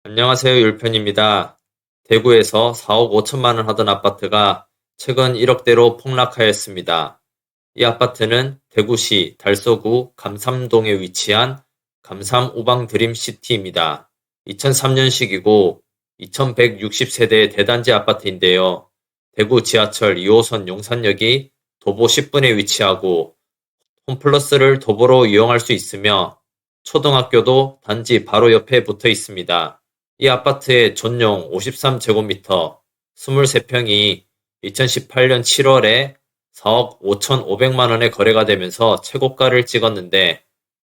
안녕하세요. 율편입니다. 대구에서 4억 5천만 원 하던 아파트가 최근 1억대로 폭락하였습니다. 이 아파트는 대구시 달서구 감삼동에 위치한 감삼 우방 드림시티입니다. 2003년식이고 2160세대의 대단지 아파트인데요. 대구 지하철 2호선 용산역이 도보 10분에 위치하고 홈플러스를 도보로 이용할 수 있으며 초등학교도 단지 바로 옆에 붙어 있습니다. 이 아파트의 전용 53제곱미터 23평이 2018년 7월에 4억 5,500만 원에 거래가 되면서 최고가를 찍었는데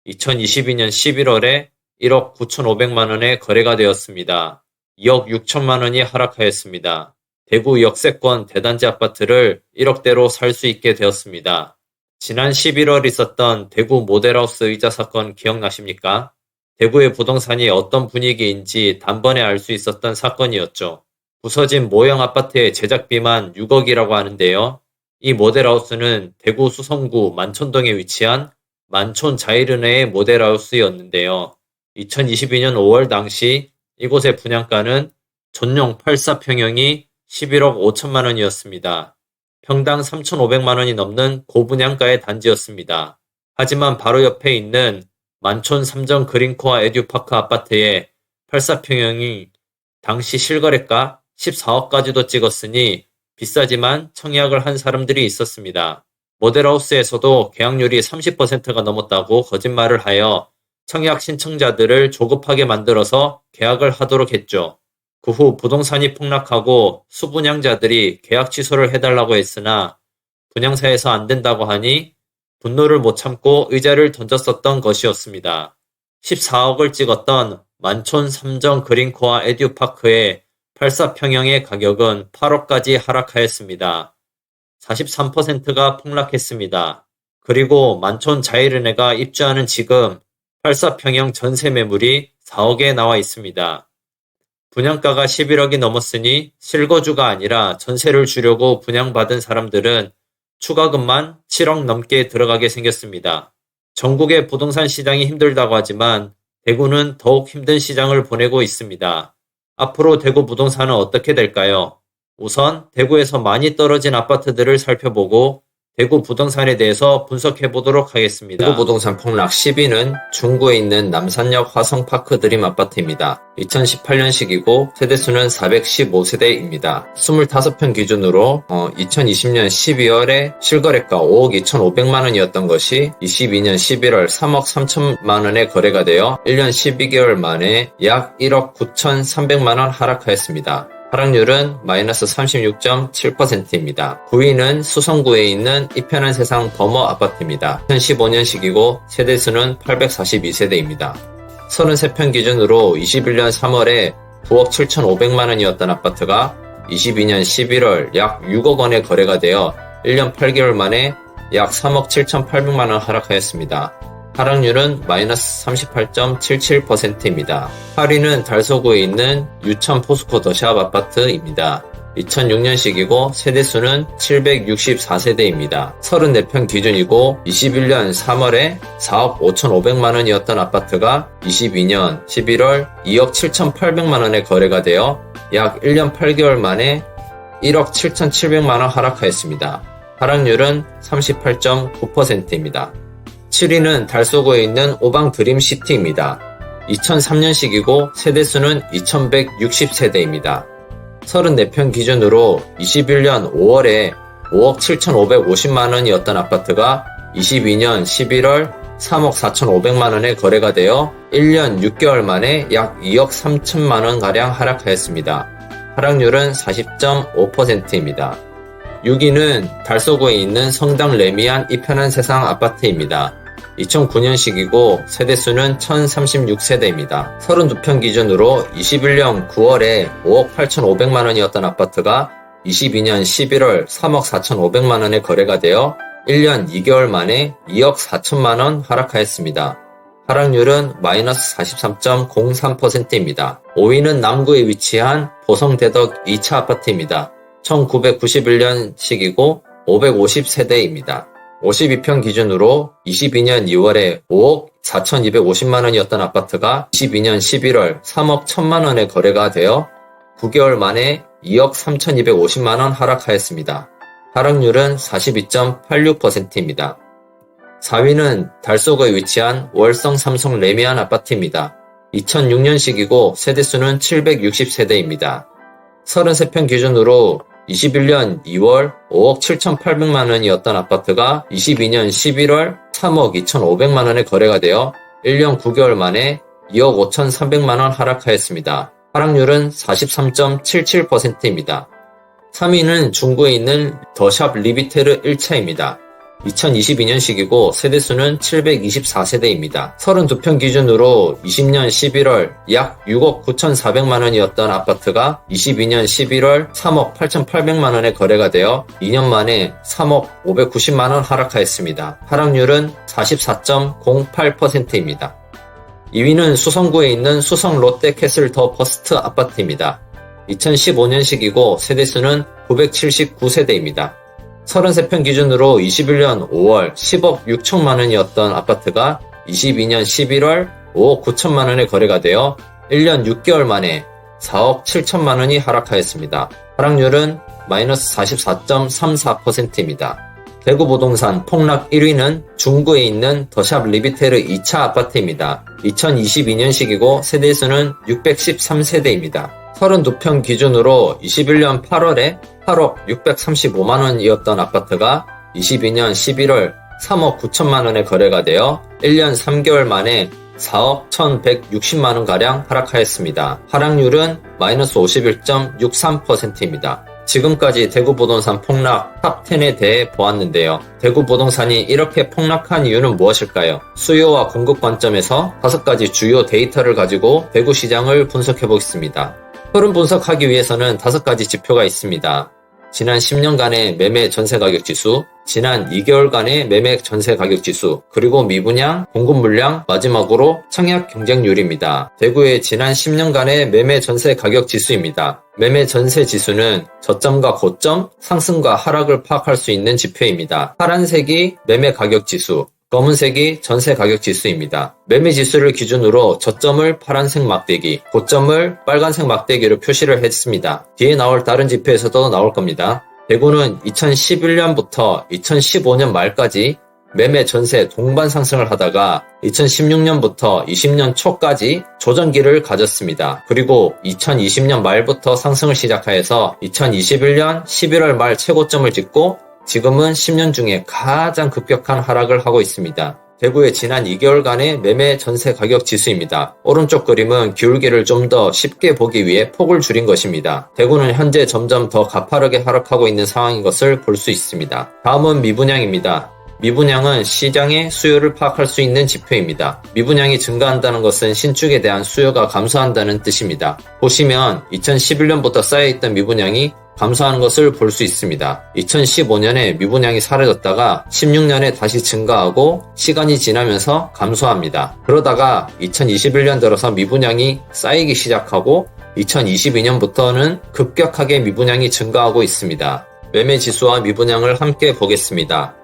2022년 11월에 1억 9,500만 원에 거래가 되었습니다. 2억 6천만 원이 하락하였습니다. 대구 역세권 대단지 아파트를 1억대로 살 수 있게 되었습니다. 지난 11월 있었던 대구 모델하우스 의자 사건 기억나십니까? 대구의 부동산이 어떤 분위기인지 단번에 알 수 있었던 사건이었죠. 부서진 모형 아파트의 제작비만 6억이라고 하는데요. 이 모델하우스는 대구 수성구 만촌동에 위치한 만촌 자이르네의 모델하우스였는데요. 2022년 5월 당시 이곳의 분양가는 전용 84평형이 11억 5천만 원이었습니다. 평당 3,500만 원이 넘는 고분양가의 단지였습니다. 하지만 바로 옆에 있는 만촌 삼정 그린코아 에듀파크 아파트의 84평형이 당시 실거래가 14억까지도 찍었으니 비싸지만 청약을 한 사람들이 있었습니다. 모델하우스에서도 계약률이 30%가 넘었다고 거짓말을 하여 청약 신청자들을 조급하게 만들어서 계약을 하도록 했죠. 그 후 부동산이 폭락하고 수분양자들이 계약 취소를 해달라고 했으나 분양사에서 안 된다고 하니 분노를 못 참고 의자를 던졌었던 것이었습니다. 14억을 찍었던 만촌 삼정 그린코아 에듀파크의 84평형의 가격은 8억까지 하락하였습니다. 43%가 폭락했습니다. 그리고 만촌 자이르네가 입주하는 지금 84평형 전세 매물이 4억에 나와 있습니다. 분양가가 11억이 넘었으니 실거주가 아니라 전세를 주려고 분양받은 사람들은 추가금만 7억 넘게 들어가게 생겼습니다. 전국의 부동산 시장이 힘들다고 하지만 대구는 더욱 힘든 시장을 보내고 있습니다. 앞으로 대구 부동산은 어떻게 될까요? 우선 대구에서 많이 떨어진 아파트들을 살펴보고 대구 부동산에 대해서 분석해 보도록 하겠습니다. 대구 부동산 폭락 10위는 중구에 있는 남산역 화성파크 드림 아파트입니다. 2018년식이고 세대수는 415세대입니다. 25평 기준으로 2020년 12월에 실거래가 5억 2,500만 원이었던 것이 22년 11월 3억 3천만 원에 거래가 되어 1년 12개월 만에 약 1억 9,300만 원 하락하였습니다. 하락률은 마이너스 36.7%입니다. 9위는 수성구에 있는 이편한 세상 버머 아파트입니다. 2015년식이고 세대수는 842세대입니다. 33평 기준으로 21년 3월에 9억 7,500만 원이었던 아파트가 22년 11월 약 6억 원에 거래가 되어 1년 8개월 만에 약 3억 7,800만 원 하락하였습니다. 하락률은 마이너스 38.77%입니다. 8위는 달서구에 있는 유천 포스코 더샵 아파트입니다. 2006년식이고 세대수는 764세대입니다. 34평 기준이고 21년 3월에 4억 5,500만 원이었던 아파트가 22년 11월 2억 7,800만 원에 거래가 되어 약 1년 8개월 만에 1억 7,700만 원 하락하였습니다. 하락률은 38.9%입니다. 7위는 달서구에 있는 오방 드림시티입니다. 2003년식이고 세대수는 2160세대입니다. 34평 기준으로 21년 5월에 5억 7,550만 원이었던 아파트가 22년 11월 3억 4,500만 원에 거래가 되어 1년 6개월 만에 약 2억 3천만 원가량 하락하였습니다. 하락률은 40.5%입니다. 6위는 달서구에 있는 성당 레미안 이편한 세상 아파트입니다. 2009년식이고 세대수는 1036세대입니다. 32평 기준으로 21년 9월에 5억 8,500만 원이었던 아파트가 22년 11월 3억 4,500만 원에 거래가 되어 1년 2개월 만에 2억 4천만 원 하락하였습니다. 하락률은 마이너스 43.03%입니다. 5위는 남구에 위치한 보성대덕 2차 아파트입니다. 1991년식이고 550세대입니다. 52평 기준으로 22년 2월에 5억 4,250만원이었던 아파트가 22년 11월 3억 1천만원에 거래가 되어 9개월 만에 2억 3,250만원 하락하였습니다. 하락률은 42.86%입니다. 4위는 달서구에 위치한 월성 삼성 레미안 아파트입니다. 2006년식이고 세대수는 760세대입니다. 33평 기준으로 21년 2월 5억 7,800만원이었던 아파트가 22년 11월 3억 2,500만원에 거래가 되어 1년 9개월 만에 2억 5,300만원 하락하였습니다. 하락률은 43.77%입니다. 3위는 중구에 있는 더샵 리비테르 1차입니다. 2022년식이고 세대수는 724세대입니다. 32평 기준으로 20년 11월 약 6억 9,400만원이었던 아파트가 22년 11월 3억 8,800만원에 거래가 되어 2년 만에 3억 590만원 하락하였습니다. 하락률은 44.08%입니다. 2위는 수성구에 있는 수성 롯데 캐슬 더 버스트 아파트입니다. 2015년식이고 세대수는 979세대입니다. 33평 기준으로 21년 5월 10억 6천만원이었던 아파트가 22년 11월 5억 9천만원에 거래가 되어 1년 6개월 만에 4억 7천만원이 하락하였습니다. 하락률은 마이너스 44.34%입니다. 대구 부동산 폭락 1위는 중구에 있는 더샵 리비테르 2차 아파트입니다. 2022년식이고 세대수는 613세대입니다. 32평 기준으로 21년 8월에 8억 635만원이었던 아파트가 22년 11월 3억 9천만원에 거래가 되어 1년 3개월 만에 4억 1160만원가량 하락하였습니다. 하락률은 마이너스 51.63%입니다. 지금까지 대구 부동산 폭락 탑10에 대해 보았는데요. 대구 부동산이 이렇게 폭락한 이유는 무엇일까요? 수요와 공급 관점에서 5가지 주요 데이터를 가지고 대구 시장을 분석해 보겠습니다. 흐름 분석하기 위해서는 5가지 지표가 있습니다. 지난 10년간의 매매 전세 가격 지수, 지난 2개월간의 매매 전세 가격 지수, 그리고 미분양, 공급 물량, 마지막으로 청약 경쟁률입니다. 대구의 지난 10년간의 매매 전세 가격 지수입니다. 매매 전세 지수는 저점과 고점, 상승과 하락을 파악할 수 있는 지표입니다. 파란색이 매매 가격 지수, 검은색이 전세 가격 지수입니다. 매매 지수를 기준으로 저점을 파란색 막대기, 고점을 빨간색 막대기로 표시를 했습니다. 뒤에 나올 다른 지표에서도 나올 겁니다. 대구는 2011년부터 2015년 말까지 매매 전세 동반 상승을 하다가 2016년부터 20년 초까지 조정기를 가졌습니다. 그리고 2020년 말부터 상승을 시작하여서 2021년 11월 말 최고점을 찍고 지금은 10년 중에 가장 급격한 하락을 하고 있습니다. 대구의 지난 2개월간의 매매 전세 가격 지수입니다. 오른쪽 그림은 기울기를 좀 더 쉽게 보기 위해 폭을 줄인 것입니다. 대구는 현재 점점 더 가파르게 하락하고 있는 상황인 것을 볼 수 있습니다. 다음은 미분양입니다. 미분양은 시장의 수요를 파악할 수 있는 지표입니다. 미분양이 증가한다는 것은 신축에 대한 수요가 감소한다는 뜻입니다. 보시면 2011년부터 쌓여있던 미분양이 감소하는 것을 볼 수 있습니다. 2015년에 미분양이 사라졌다가 16년에 다시 증가하고 시간이 지나면서 감소합니다. 그러다가 2021년 들어서 미분양이 쌓이기 시작하고 2022년부터는 급격하게 미분양이 증가하고 있습니다. 매매 지수와 미분양을 함께 보겠습니다.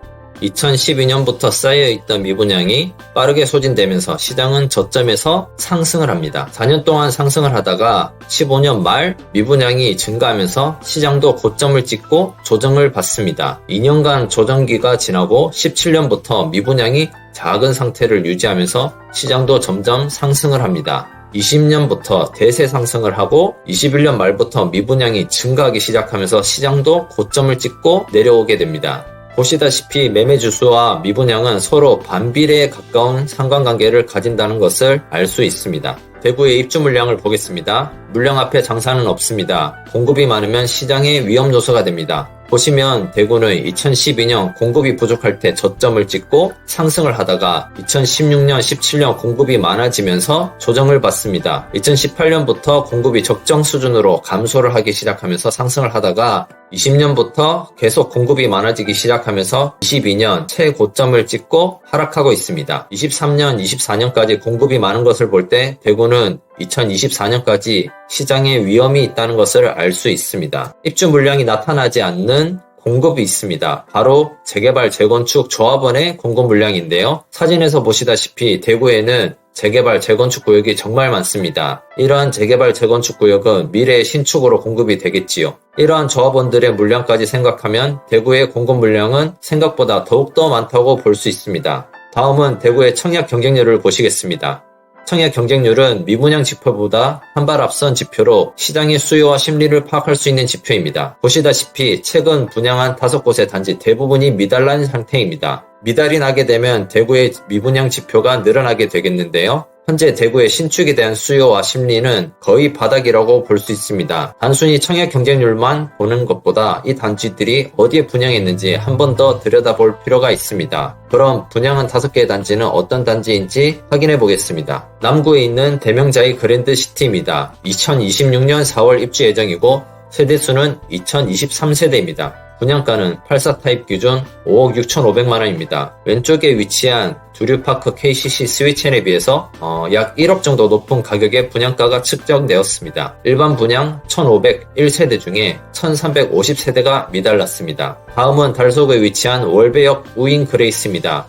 2012년부터 쌓여있던 미분양이 빠르게 소진되면서 시장은 저점에서 상승을 합니다. 4년 동안 상승을 하다가 15년 말 미분양이 증가하면서 시장도 고점을 찍고 조정을 받습니다. 2년간 조정기가 지나고 17년부터 미분양이 작은 상태를 유지하면서 시장도 점점 상승을 합니다. 20년부터 대세 상승을 하고 21년 말부터 미분양이 증가하기 시작하면서 시장도 고점을 찍고 내려오게 됩니다. 보시다시피 매매 지수와 미분양은 서로 반비례에 가까운 상관관계를 가진다는 것을 알 수 있습니다. 대구의 입주 물량을 보겠습니다. 물량 앞에 장사는 없습니다. 공급이 많으면 시장의 위험 요소가 됩니다. 보시면 대구는 2012년 공급이 부족할 때 저점을 찍고 상승을 하다가 2016년, 17년 공급이 많아지면서 조정을 받습니다. 2018년부터 공급이 적정 수준으로 감소를 하기 시작하면서 상승을 하다가 20년부터 계속 공급이 많아지기 시작하면서 22년 최고점을 찍고 하락하고 있습니다. 23년, 24년까지 공급이 많은 것을 볼 때 대구는 2024년까지 시장에 위험이 있다는 것을 알 수 있습니다. 입주 물량이 나타나지 않는 공급이 있습니다. 바로 재개발 재건축 조합원의 공급 물량인데요. 사진에서 보시다시피 대구에는 재개발 재건축 구역이 정말 많습니다. 이러한 재개발 재건축 구역은 미래의 신축으로 공급이 되겠지요. 이러한 조합원들의 물량까지 생각하면 대구의 공급 물량은 생각보다 더욱더 많다고 볼 수 있습니다. 다음은 대구의 청약 경쟁률을 보시겠습니다. 청약 경쟁률은 미분양 지표보다 한 발 앞선 지표로 시장의 수요와 심리를 파악할 수 있는 지표입니다. 보시다시피 최근 분양한 5곳의 단지 대부분이 미달난 상태입니다. 미달이 나게 되면 대구의 미분양 지표가 늘어나게 되겠는데요. 현재 대구의 신축에 대한 수요와 심리는 거의 바닥이라고 볼 수 있습니다. 단순히 청약 경쟁률만 보는 것보다 이 단지들이 어디에 분양했는지 한 번 더 들여다볼 필요가 있습니다. 그럼 분양한 5개의 단지는 어떤 단지인지 확인해 보겠습니다. 남구에 있는 대명자이 그랜드시티입니다. 2026년 4월 입주 예정이고 세대수는 2023세대입니다. 분양가는 84 타입 기준 5억 6,500만원입니다. 왼쪽에 위치한 두류파크 KCC 스위첸에 비해서 약 1억 정도 높은 가격의 분양가가 측정되었습니다. 일반 분양 1,501세대 중에 1,350세대가 미달났습니다. 다음은 달서구에 위치한 월배역 우인 그레이스입니다.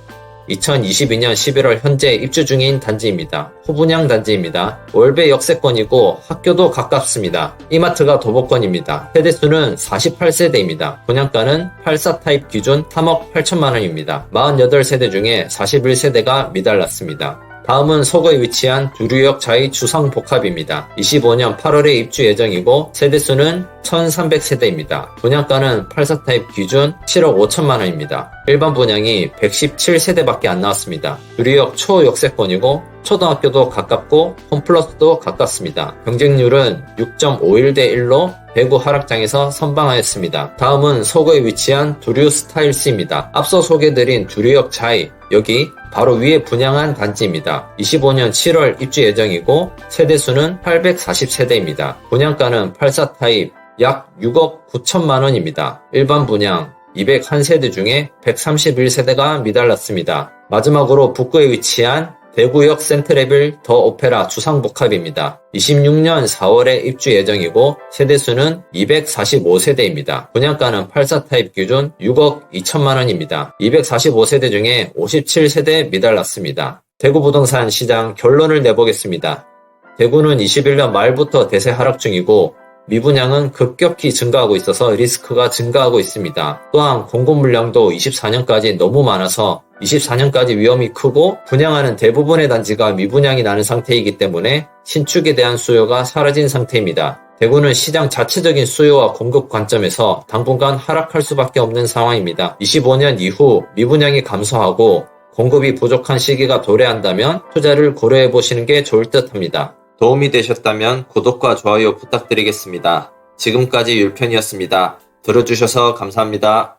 2022년 11월 현재 입주 중인 단지입니다. 호분양 단지입니다. 월배 역세권이고 학교도 가깝습니다. 이마트가 도보권입니다. 세대수는 48세대입니다. 분양가는 84 타입 기준 3억 8천만원입니다. 48세대 중에 41세대가 미달났습니다. 다음은 서구에 위치한 두류역 자이 주상복합입니다. 25년 8월에 입주 예정이고 세대수는 1300세대입니다. 분양가는 84 타입 기준 7억 5천만원입니다. 일반 분양이 117세대밖에 안 나왔습니다. 두류역 초역세권이고 초등학교도 가깝고 홈플러스도 가깝습니다. 경쟁률은 6.51대 1로 대구 하락장에서 선방하였습니다. 다음은 서구에 위치한 두류 스타일스입니다. 앞서 소개드린 두류역 자이, 여기 바로 위에 분양한 단지입니다. 25년 7월 입주 예정이고 세대수는 840세대입니다. 분양가는 84 타입 약 6억 9천만원입니다. 일반 분양 201세대 중에 131세대가 미달났습니다. 마지막으로 북구에 위치한 대구역 센트레빌 더 오페라 주상복합입니다. 26년 4월에 입주 예정이고 세대수는 245세대입니다. 분양가는 84 타입 기준 6억 2천만원입니다. 245세대 중에 57세대 미달났습니다. 대구 부동산 시장 결론을 내보겠습니다. 대구는 21년 말부터 대세 하락 중이고 미분양은 급격히 증가하고 있어서 리스크가 증가하고 있습니다. 또한 공급 물량도 24년까지 너무 많아서 24년까지 위험이 크고 분양하는 대부분의 단지가 미분양이 나는 상태이기 때문에 신축에 대한 수요가 사라진 상태입니다. 대구는 시장 자체적인 수요와 공급 관점에서 당분간 하락할 수밖에 없는 상황입니다. 25년 이후 미분양이 감소하고 공급이 부족한 시기가 도래한다면 투자를 고려해 보시는 게 좋을 듯 합니다. 도움이 되셨다면 구독과 좋아요 부탁드리겠습니다. 지금까지 율편이었습니다. 들어주셔서 감사합니다.